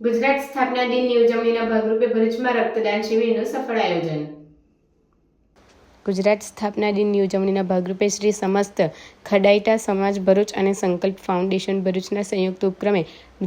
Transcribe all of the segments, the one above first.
ગુજરાત સ્થાપના દિનની ઉજવણીના ભાગરૂપે ભરૂચમાં રક્તદાન શિબિરનું સફળ આયોજન. ગુજરાત સ્થાપના દિનની ઉજવણીના ભાગરૂપે શ્રી સમસ્ત ખડાઈટા સમાજ ભરૂચ અને સંકલ્પ ફાઉન્ડેશન ભરૂચના સંયુક્ત ઉપક્રમે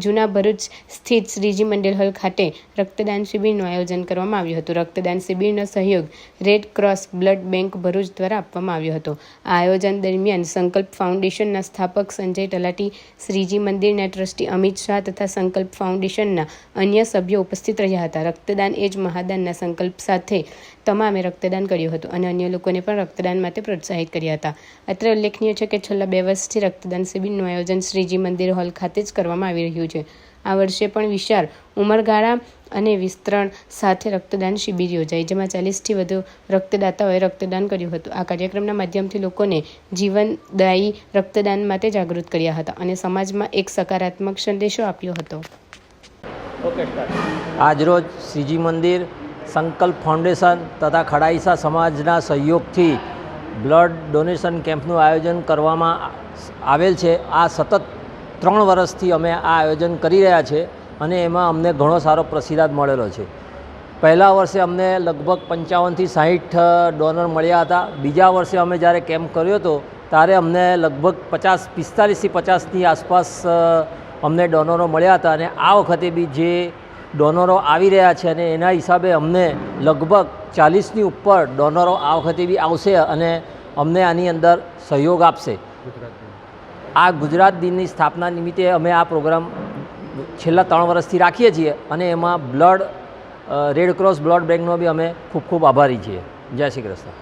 જૂના ભરૂચ સ્થિત શ્રીજી મંદિર હોલ ખાતે રક્તદાન શિબિરનું આયોજન કરવામાં આવ્યું હતું. રક્તદાન શિબિરનો સહયોગ red cross blood bank Bharuch દ્વારા આપવામાં આવ્યો હતો. આ આયોજન દરમિયાન સંકલ્પ ફાઉન્ડેશનના સ્થાપક સંજય તલાટી, શ્રીજી મંદિરના ટ્રસ્ટી અમિત શાહ તથા સંકલ્પ ફાઉન્ડેશનના અન્ય સભ્યો ઉપસ્થિત રહ્યા હતા. રક્તદાન એ જ મહાદાનના સંકલ્પ સાથે તમામે રક્તદાન કર્યું હતું અને અન્ય લોકોને પણ રક્તદાન માટે પ્રોત્સાહિત કર્યા હતા. અત્રે ઉલ્લેખનીય છે કે છેલ્લા 2 વર્ષથી રક્તદાન શિબિરનું આયોજન શ્રીજી મંદિર હોલ ખાતે જ કરવામાં આવી રહ્યું છે. આ વર્ષે પણ વિશાળ ઉમરગાળા અને વિસ્તરણ સાથે રક્તદાન શિબિર યોજાઈ, જેમાં 40થી વધુ રક્તદાતાઓએ રક્તદાન કર્યું હતું. આ કાર્યક્રમના માધ્યમથી લોકોને જીવનદાયી રક્તદાન માટે જાગૃત કર્યા હતા અને સમાજમાં એક સકારાત્મક સંદેશો આપ્યો હતો. આજરોજ શ્રીજી મંદિર, સંકલ્પ ફાઉન્ડેશન તથા ખડાઈસા સમાજના સહયોગથી બ્લડ ડોનેશન કેમ્પનું આયોજન કરવામાં આવેલ છે. આ સતત 3 વર્ષથી અમે આ આયોજન કરી રહ્યા છે અને એમાં અમને ઘણો સારો પ્રતિસાદ મળેલો છે. પહેલા વર્ષે અમને લગભગ 55થી 60 ડોનર મળ્યા હતા. બીજા વર્ષે અમે જ્યારે કેમ્પ કર્યો હતો ત્યારે અમને લગભગ 45થી 50ની આસપાસ અમને ડોનરો મળ્યા હતા અને આ વખતે બી જે ડોનરો આવી રહ્યા છે અને એના હિસાબે અમને લગભગ 40ની ઉપર ડોનરો આ વખતે બી આવશે અને અમને આની અંદર સહયોગ આપશે. આ ગુજરાત દિનની સ્થાપના નિમિત્તે અમે આ પ્રોગ્રામ છેલ્લા 3 વર્ષથી રાખીએ છીએ અને એમાં રેડ ક્રોસ બ્લડ બેંકનો બી અમે ખૂબ ખૂબ આભારી છીએ. જય શ્રી કૃષ્ણ.